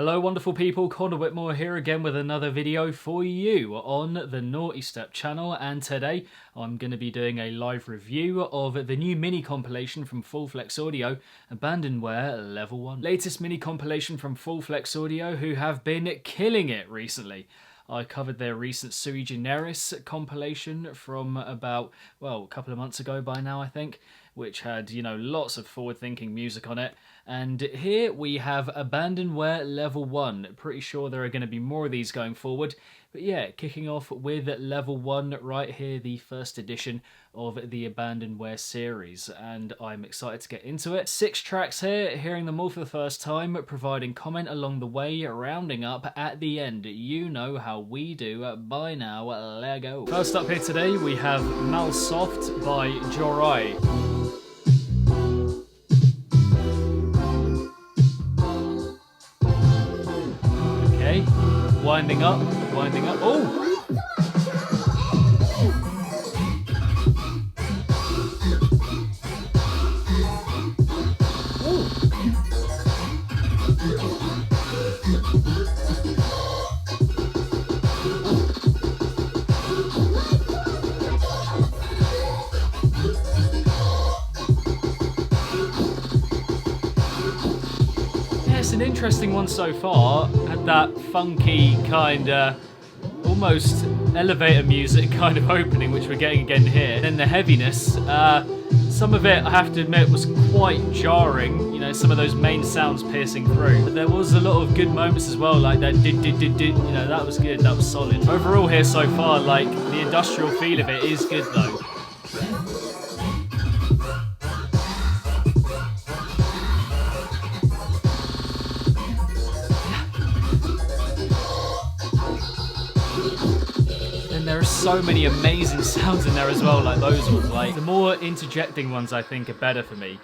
Hello wonderful people, Connor Whitmore here again with another video for you on the Nawtystep channel, and today I'm going to be doing a live review of the new mini compilation from Full Flex Audio, Abandonware Level 1. Latest mini compilation from Full Flex Audio, who have been killing it recently. I covered their recent Sui Generis compilation from about, well, a couple of months ago by now I think, which had, you know, lots of forward-thinking music on it. And here we have Abandonware Level 1. Pretty sure there are going to be more of these going forward. But yeah, kicking off with Level 1 right here, the first edition of the Abandonware series. And I'm excited to get into it. 6 tracks here, hearing them all for the first time, providing comment along the way, rounding up at the end. You know how we do by now. Let go. First up here today, we have Malsoft by NAWTY. Winding up, oh! It's an interesting one so far. Had that funky kind of almost elevator music kind of opening, which we're getting again here. And then the heaviness, some of it I have to admit was quite jarring, you know, some of those main sounds piercing through. But there was a lot of good moments as well, like that did, you know, that was good, that was solid. Overall here so far, like, the industrial feel of it is good though. There are so many amazing sounds in there as well, like those ones. Like, the more interjecting ones I think are better for me.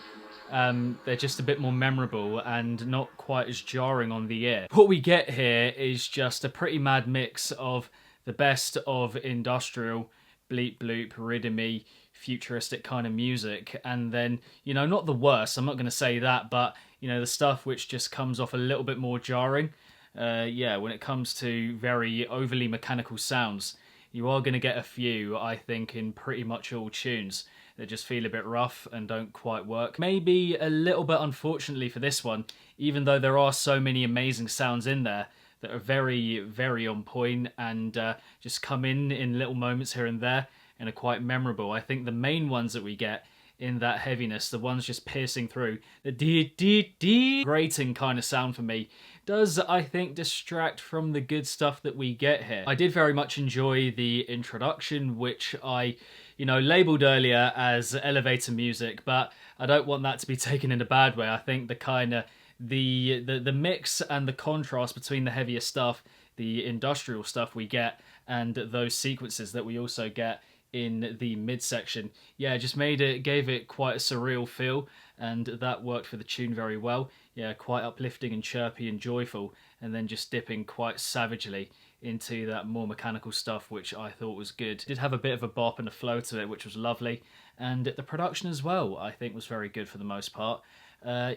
They're just a bit more memorable and not quite as jarring on the ear. What we get here is just a pretty mad mix of the best of industrial, bleep bloop, riddim-y, futuristic kind of music, and then, you know, not the worst, I'm not going to say that, but, you know, the stuff which just comes off a little bit more jarring. Yeah, when it comes to very overly mechanical sounds, you are going to get a few, I think, in pretty much all tunes that just feel a bit rough and don't quite work. Maybe a little bit unfortunately for this one, even though there are so many amazing sounds in there that are very, very on point and just come in little moments here and there and are quite memorable. I think the main ones that we get in that heaviness, the ones just piercing through, the dee grating kind of sound for me, does, I think, distract from the good stuff that we get here. I did very much enjoy the introduction, which I, you know, labelled earlier as elevator music, but I don't want that to be taken in a bad way. I think the kind of, the mix and the contrast between the heavier stuff, the industrial stuff we get, and those sequences that we also get in the midsection, yeah, just gave it quite a surreal feel, and that worked for the tune very well. Yeah, quite uplifting and chirpy and joyful, and then just dipping quite savagely into that more mechanical stuff, which I thought was good. It did have a bit of a bop and a flow to it, which was lovely, and the production as well, I think, was very good for the most part.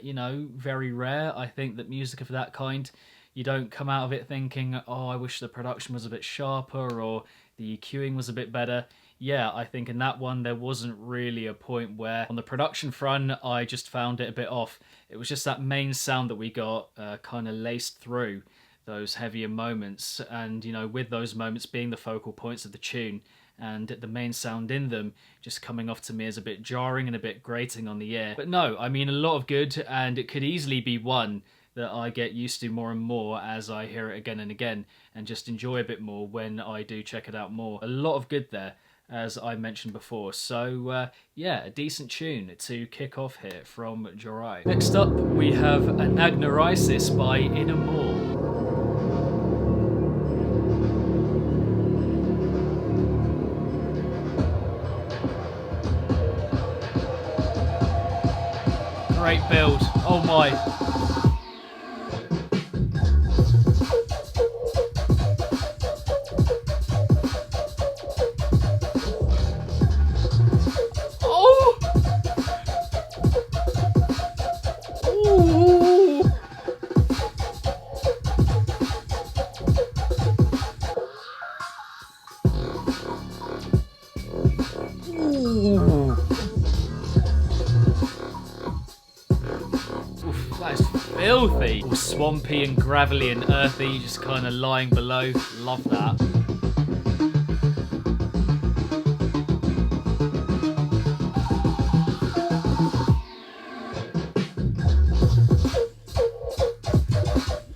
You know, very rare, I think, that music of that kind, you don't come out of it thinking, oh, I wish the production was a bit sharper or the EQing was a bit better. Yeah, I think in that one there wasn't really a point where, on the production front, I just found it a bit off. It was just that main sound that we got kind of laced through those heavier moments, and, you know, with those moments being the focal points of the tune, and the main sound in them just coming off to me as a bit jarring and a bit grating on the ear. But no, I mean, a lot of good, and it could easily be one that I get used to more and more as I hear it again and again, and just enjoy a bit more when I do check it out more. A lot of good there, as I mentioned before. So yeah, a decent tune to kick off here from NAWTY. Next up, we have analyses by Innermore. Great build, oh my. filthy. All swampy and gravelly and earthy, just kind of lying below. Love that.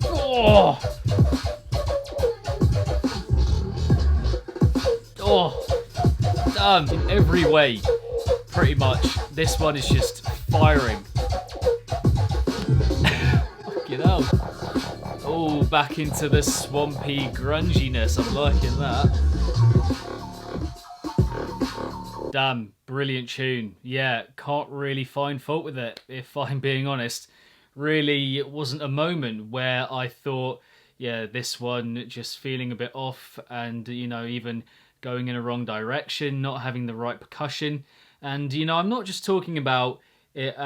Oh! Oh! Done in every way, pretty much. This one is just firing. Fucking hell. Oh, back into the swampy grunginess. I'm liking that. Damn, brilliant tune. Yeah, can't really find fault with it, if I'm being honest. Really, it wasn't a moment where I thought, yeah, this one just feeling a bit off and, you know, even going in a wrong direction, not having the right percussion. And, you know, I'm not just talking about it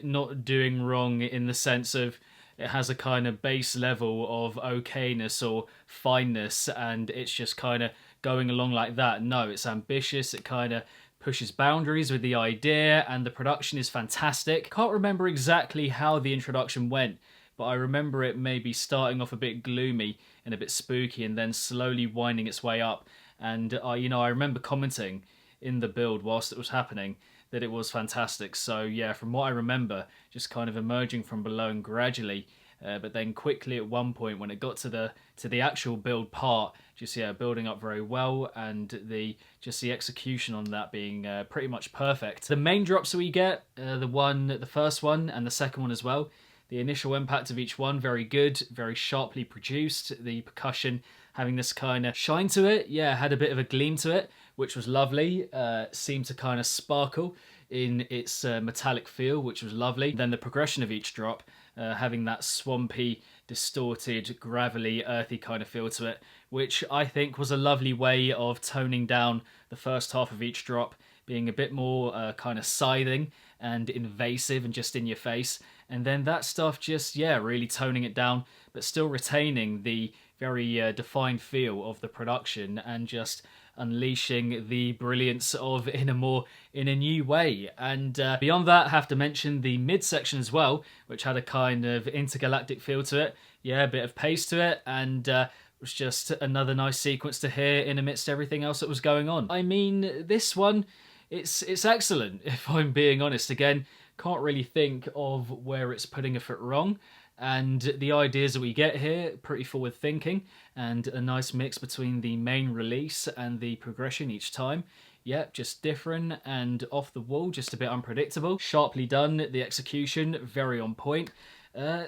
not doing wrong in the sense of it has a kind of base level of okayness or fineness and it's just kind of going along like that. No, it's ambitious. It kind of pushes boundaries with the idea and the production is fantastic. Can't remember exactly how the introduction went, but I remember it maybe starting off a bit gloomy and a bit spooky and then slowly winding its way up. And, you know, I remember commenting in the build whilst it was happening that it was fantastic. So, yeah, from what I remember, just kind of emerging from below and gradually, but then quickly at one point when it got to the actual build part, just, yeah, building up very well and the execution on that being pretty much perfect. The main drops we get, the first one and the second one as well, the initial impact of each one, very good, very sharply produced. The percussion having this kind of shine to it, yeah, had a bit of a gleam to it, which was lovely. Seemed to kind of sparkle in its metallic feel, which was lovely. Then the progression of each drop, having that swampy, distorted, gravelly, earthy kind of feel to it, which I think was a lovely way of toning down the first half of each drop, being a bit more kind of scything and invasive and just in your face. And then that stuff just, yeah, really toning it down, but still retaining the very defined feel of the production and just unleashing the brilliance of Innermore in a new way. And beyond that, I have to mention the midsection as well, which had a kind of intergalactic feel to it. Yeah, a bit of pace to it, and was just another nice sequence to hear in amidst everything else that was going on. I mean, this one, it's excellent, if I'm being honest. Again, can't really think of where it's putting a foot wrong. And the ideas that we get here, pretty forward thinking, and a nice mix between the main release and the progression each time. Yep, just different and off the wall, just a bit unpredictable. Sharply done, the execution, very on point.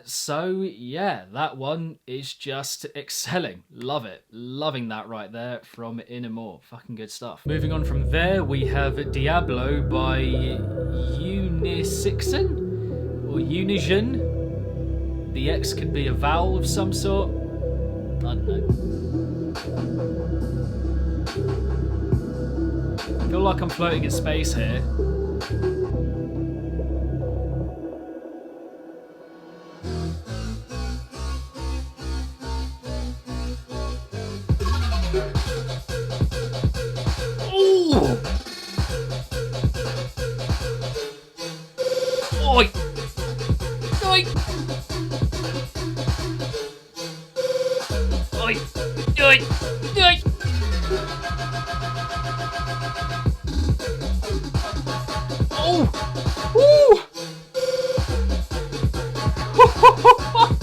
So yeah, that one is just excelling. Love it. Loving that right there from Innermore. Fucking good stuff. Moving on from there, we have Diablo by Unisixen or Unigen. The X could be a vowel of some sort. I don't know. I feel like I'm floating in space here. Ooh! Oi! Oi! Oi! Oi! Oi! Oh! Woo!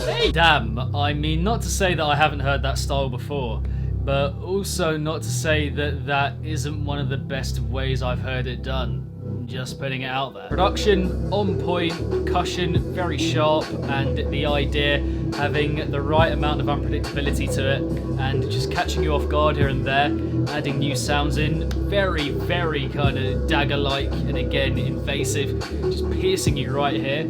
Hey! Damn, I mean, not to say that I haven't heard that style before, but also not to say that that isn't one of the best ways I've heard it done. Just putting it out there. Production on point, percussion very sharp, and the idea having the right amount of unpredictability to it and just catching you off guard here and there, adding new sounds in, very, very kind of dagger-like and again invasive, just piercing you right here.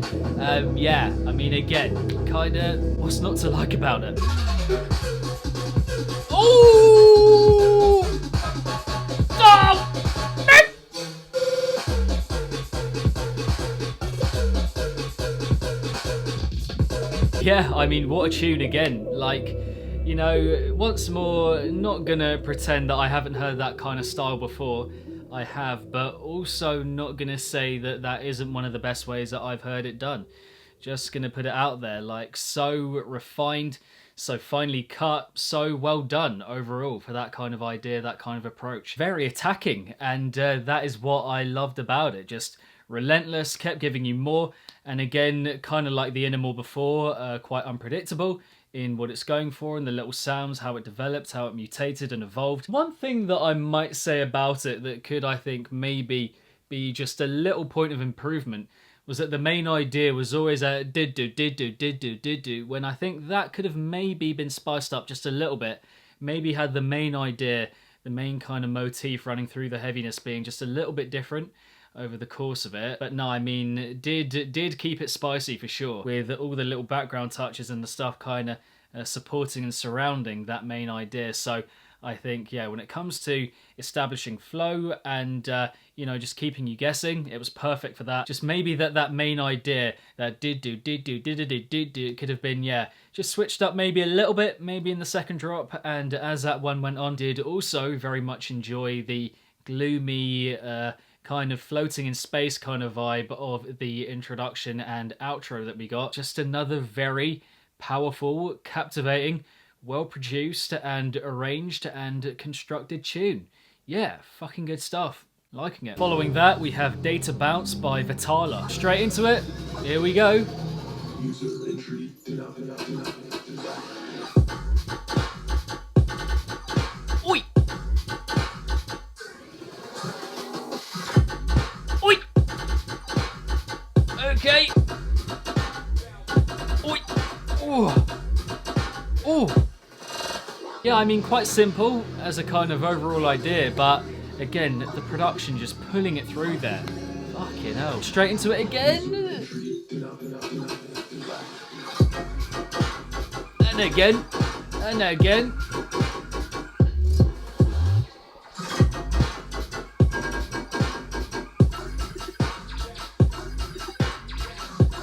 Yeah, I mean, again, kind of what's not to like about it? Oh! Oh! Yeah, I mean, what a tune again. Like, you know, once more, not gonna pretend that I haven't heard that kind of style before. I have, but also not gonna say that that isn't one of the best ways that I've heard it done. Just gonna put it out there, like, so refined, so finely cut, so well done overall for that kind of idea, that kind of approach. Very attacking, and that is what I loved about it. Just relentless, kept giving you more, and again, kind of like the Innermore before, quite unpredictable in what it's going for, and the little sounds, how it developed, how it mutated and evolved. One thing that I might say about it that could, I think, maybe be just a little point of improvement was that the main idea was always a did do, when I think that could have maybe been spiced up just a little bit. Maybe had the main idea, the main kind of motif running through the heaviness being just a little bit different over the course of it. But no, I mean, did keep it spicy for sure, with all the little background touches and the stuff kind of supporting and surrounding that main idea. So I think, yeah, when it comes to establishing flow and, you know, just keeping you guessing, it was perfect for that. Just maybe that main idea, that did do, could have been, yeah, just switched up maybe a little bit, maybe in the second drop. And as that one went on, did also very much enjoy the gloomy, kind of floating in space kind of vibe of the introduction and outro that we got. Just another very powerful, captivating, well-produced and arranged and constructed tune. Yeah, fucking good stuff. Liking it. Following that, we have Data Bounce by Vitala. Straight into it. Here we go. User entry. Oi! Oi! Okay. Oi! Oh! Oh! Yeah, I mean, quite simple as a kind of overall idea, but again, the production just pulling it through there. Fucking hell. Straight into it again. And again. And again.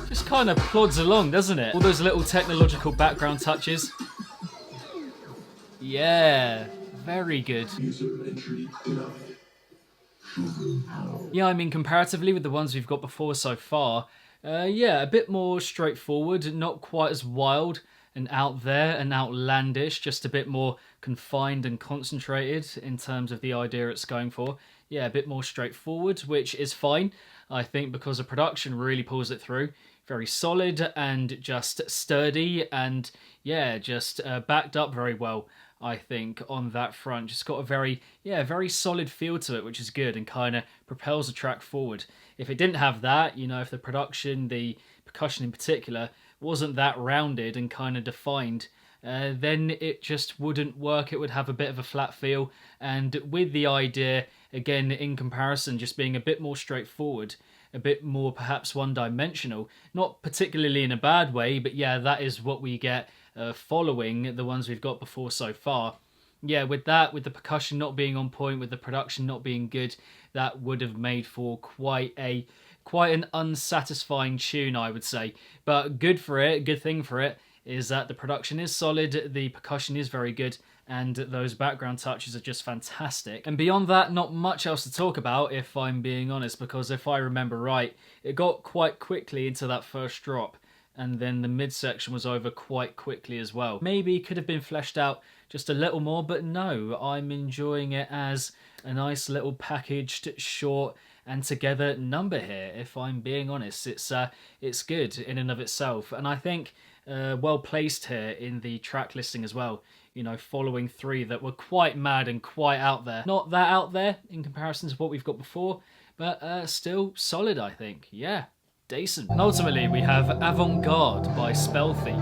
Just kind of plods along, doesn't it? All those little technological background touches. Yeah, very good. Yeah, I mean, comparatively with the ones we've got before so far, yeah, a bit more straightforward, not quite as wild and out there and outlandish, just a bit more confined and concentrated in terms of the idea it's going for. Yeah, a bit more straightforward, which is fine, I think, because the production really pulls it through. Very solid and just sturdy and, yeah, just backed up very well, I think, on that front. Just got a very solid feel to it, which is good and kind of propels the track forward. If it didn't have that, you know, if the production, the percussion in particular, wasn't that rounded and kind of defined, then it just wouldn't work. It would have a bit of a flat feel. And with the idea, again, in comparison, just being a bit more straightforward, a bit more perhaps one-dimensional, not particularly in a bad way, but yeah, that is what we get following the ones we've got before so far. Yeah, with that, with the percussion not being on point, with the production not being good, that would have made for quite an unsatisfying tune, I would say. But good thing for it is that the production is solid, the percussion is very good, and those background touches are just fantastic. And beyond that, not much else to talk about, if I'm being honest, because if I remember right, it got quite quickly into that first drop, and then the midsection was over quite quickly as well. Maybe could have been fleshed out just a little more, but no, I'm enjoying it as a nice little packaged, short, and together number here, if I'm being honest. It's good in and of itself, and I think well placed here in the track listing as well. You know, following three that were quite mad and quite out there. Not that out there in comparison to what we've got before, but still solid, I think. Yeah, decent. And ultimately, we have Avantgarde by Spell Thief.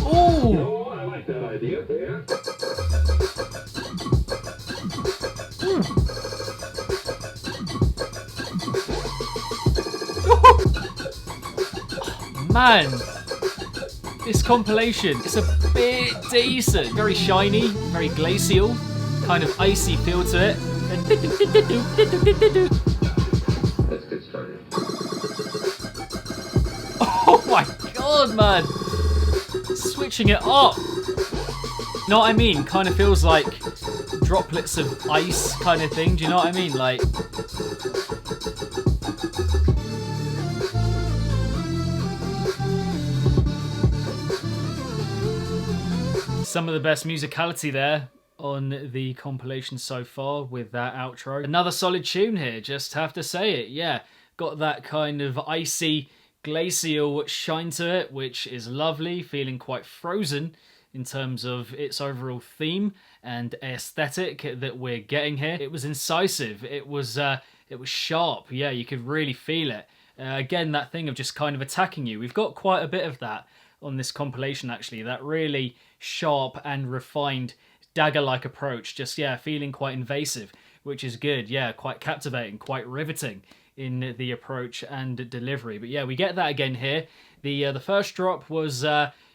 Oh, I like that idea. Man, this compilation is a bit decent. Very shiny, very glacial, kind of icy feel to it. Let's get started. Oh my god, man! Switching it up! You know what I mean? Kind of feels like droplets of ice kind of thing. Do you know what I mean? Like... Some of the best musicality there on the compilation so far with that outro. Another solid tune here, just have to say it. Yeah, got that kind of icy, glacial shine to it, which is lovely, feeling quite frozen in terms of its overall theme and aesthetic that we're getting here. It was incisive, it was sharp, yeah, you could really feel it. Again, that thing of just kind of attacking you. We've got quite a bit of that on this compilation actually, that really sharp and refined dagger-like approach, just yeah, feeling quite invasive, which is good, yeah, quite captivating, quite riveting in the approach and delivery. But yeah, we get that again here. The first drop was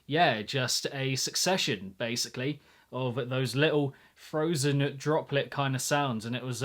yeah, just a succession basically of those little frozen droplet kind of sounds, and it was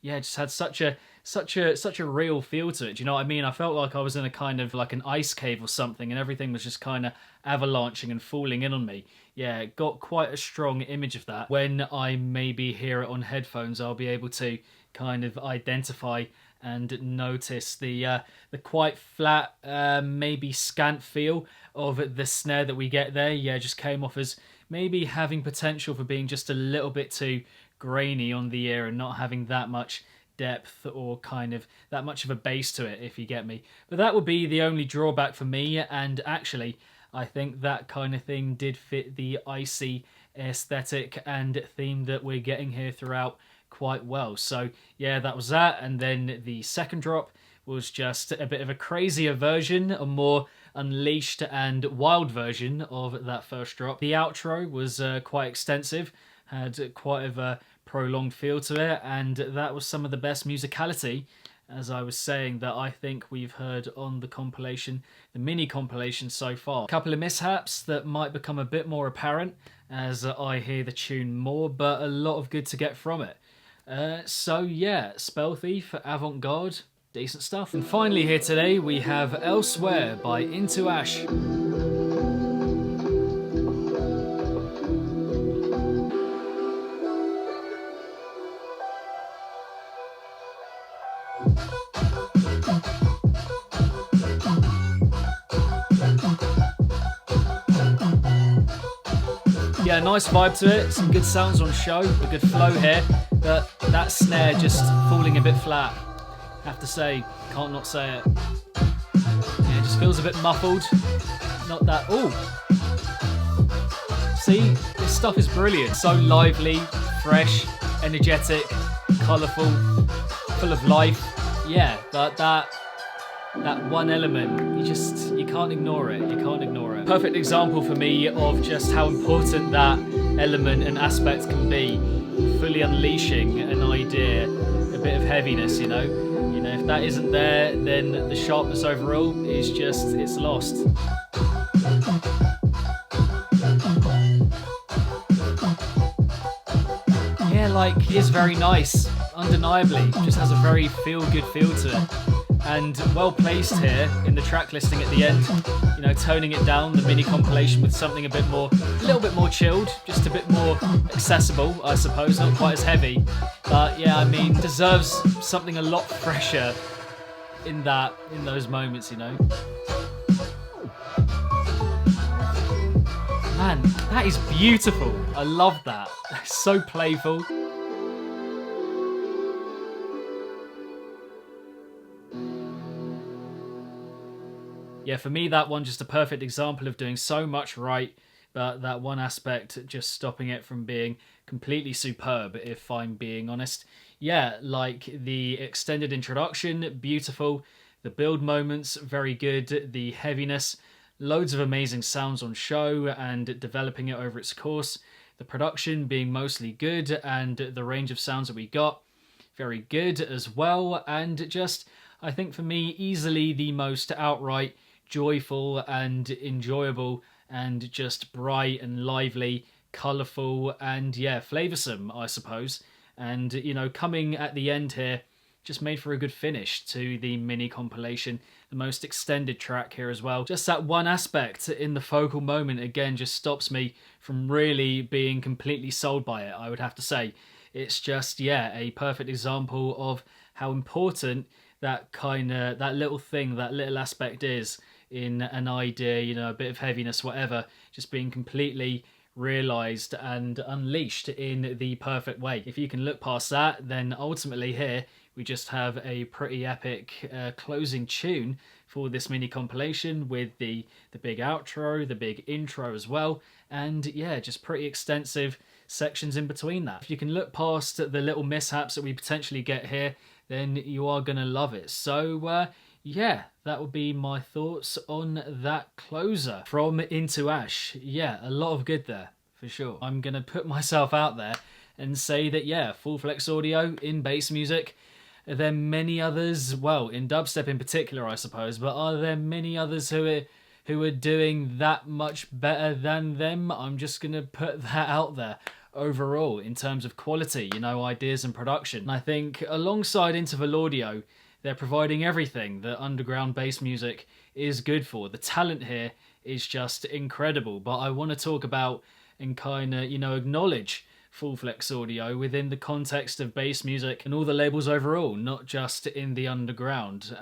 yeah, just had such a real feel to it. Do you know what I mean? I felt like I was in a kind of like an ice cave or something, and everything was just kind of avalanching and falling in on me. Yeah, it got quite a strong image of that. When I maybe hear it on headphones, I'll be able to kind of identify and notice the quite flat, maybe scant feel of the snare that we get there. Yeah, just came off as maybe having potential for being just a little bit too grainy on the ear and not having that much depth or kind of that much of a bass to it, if you get me. But that would be the only drawback for me, and actually I think that kind of thing did fit the icy aesthetic and theme that we're getting here throughout quite well. So yeah, that was that. And then the second drop was just a bit of a crazier version, a more unleashed and wild version of that first drop. The outro was quite extensive, had quite of a prolonged feel to it, and that was some of the best musicality, as I was saying, that I think we've heard on the compilation, the mini compilation so far. A couple of mishaps that might become a bit more apparent as I hear the tune more, but a lot of good to get from it. So yeah, Spell Thief, Avantgarde, decent stuff. And finally here today we have Elsewhere by Into Ash. Yeah, nice vibe to it, some good sounds on show, a good flow here, but that snare just falling a bit flat. Have to say, can't not say it. Yeah, it just feels a bit muffled. Not that, ooh. See, this stuff is brilliant. So lively, fresh, energetic, colourful, full of life. Yeah, but that one element, you can't ignore it. You can't ignore it. Perfect example for me of just how important that element and aspect can be. Fully unleashing an idea, a bit of heaviness, you know. You know, if that isn't there, then the sharpness overall is just, it's lost. Yeah, like, he is very nice, undeniably. Just has a very feel-good feel to it. And well placed here in the track listing at the end, you know, toning it down, the mini compilation with something a little bit more chilled, just a bit more accessible, I suppose, not quite as heavy. But yeah, I mean, deserves something a lot fresher in those moments, you know. Man, that is beautiful. I love that. So playful. Yeah, for me, that one just a perfect example of doing so much right, but that one aspect just stopping it from being completely superb, if I'm being honest. Yeah, like the extended introduction, beautiful. The build moments, very good. The heaviness, loads of amazing sounds on show and developing it over its course. The production being mostly good, and the range of sounds that we got, very good as well. And just, I think for me, easily the most outright joyful and enjoyable and just bright and lively, colourful and yeah, flavoursome, I suppose. And you know, coming at the end here just made for a good finish to the mini compilation, the most extended track here as well. Just that one aspect in the focal moment, again, just stops me from really being completely sold by it, I would have to say. It's just, yeah, a perfect example of how important that little thing, that little aspect is in an idea, you know, a bit of heaviness, whatever, just being completely realized and unleashed in the perfect way. If you can look past that, then ultimately here we just have a pretty epic closing tune for this mini compilation with the big outro, the big intro as well, and yeah, just pretty extensive sections in between that. If you can look past the little mishaps that we potentially get here, then you are gonna love it. So yeah, that would be my thoughts on that closer from Into Ash. Yeah, a lot of good there, for sure. I'm going to put myself out there and say that, yeah, full flex audio in bass music. Are there many others, well, in dubstep in particular, I suppose, but are there many others who are doing that much better than them? I'm just going to put that out there. Overall, in terms of quality, you know, ideas and production. And I think alongside interval audio, they're providing everything that underground bass music is good for. The talent here is just incredible. But I want to talk about and kind of, you know, acknowledge full flex audio within the context of bass music and all the labels overall, not just in the underground.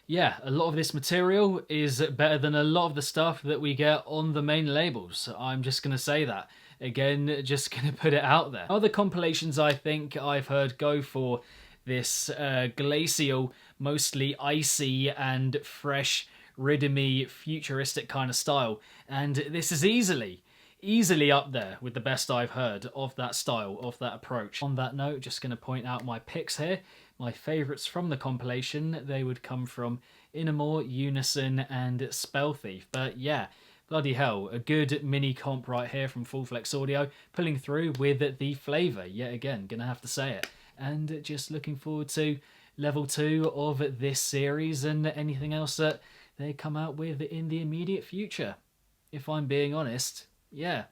Yeah, a lot of this material is better than a lot of the stuff that we get on the main labels. I'm just going to say that. Again, just going to put it out there. Other compilations I think I've heard go for this glacial, mostly icy and fresh, riddim-y, futuristic kind of style. And this is easily up there with the best I've heard of that style, of that approach. On that note, just going to point out my picks here. My favourites from the compilation, they would come from Innermore, Unison and Spell Thief. But yeah, bloody hell, a good mini comp right here from Full Flex Audio, pulling through with the flavour, yet again, gonna have to say it. And just looking forward to level 2 of this series and anything else that they come out with in the immediate future. If I'm being honest, yeah,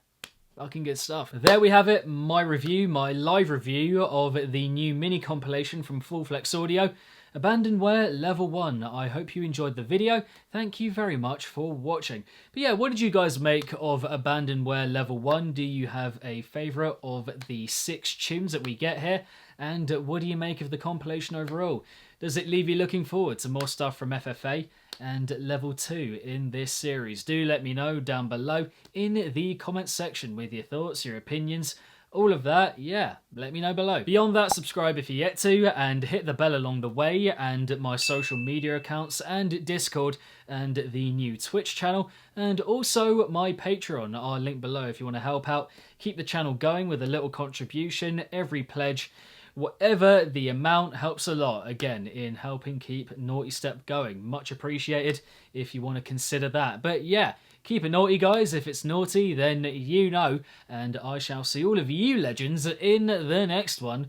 fucking good stuff. There we have it, my review, my live review of the new mini compilation from Full Flex Audio, Abandonware Level 1. I hope you enjoyed the video. Thank you very much for watching. But yeah, what did you guys make of Abandonware Level 1? Do you have a favourite of the 6 tunes that we get here? And what do you make of the compilation overall? Does it leave you looking forward to more stuff from FFA and Level 2 in this series? Do let me know down below in the comments section with your thoughts, your opinions, all of that, yeah, let me know below. Beyond that, subscribe if you're yet to, and hit the bell along the way, and my social media accounts, and Discord, and the new Twitch channel, and also my Patreon. I'll link below if you want to help out. Keep the channel going with a little contribution. Every pledge, whatever the amount, helps a lot, again, in helping keep Nawtystep going. Much appreciated if you want to consider that. But yeah, keep it naughty, guys. If it's naughty, then you know. And I shall see all of you legends in the next one.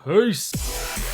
Peace!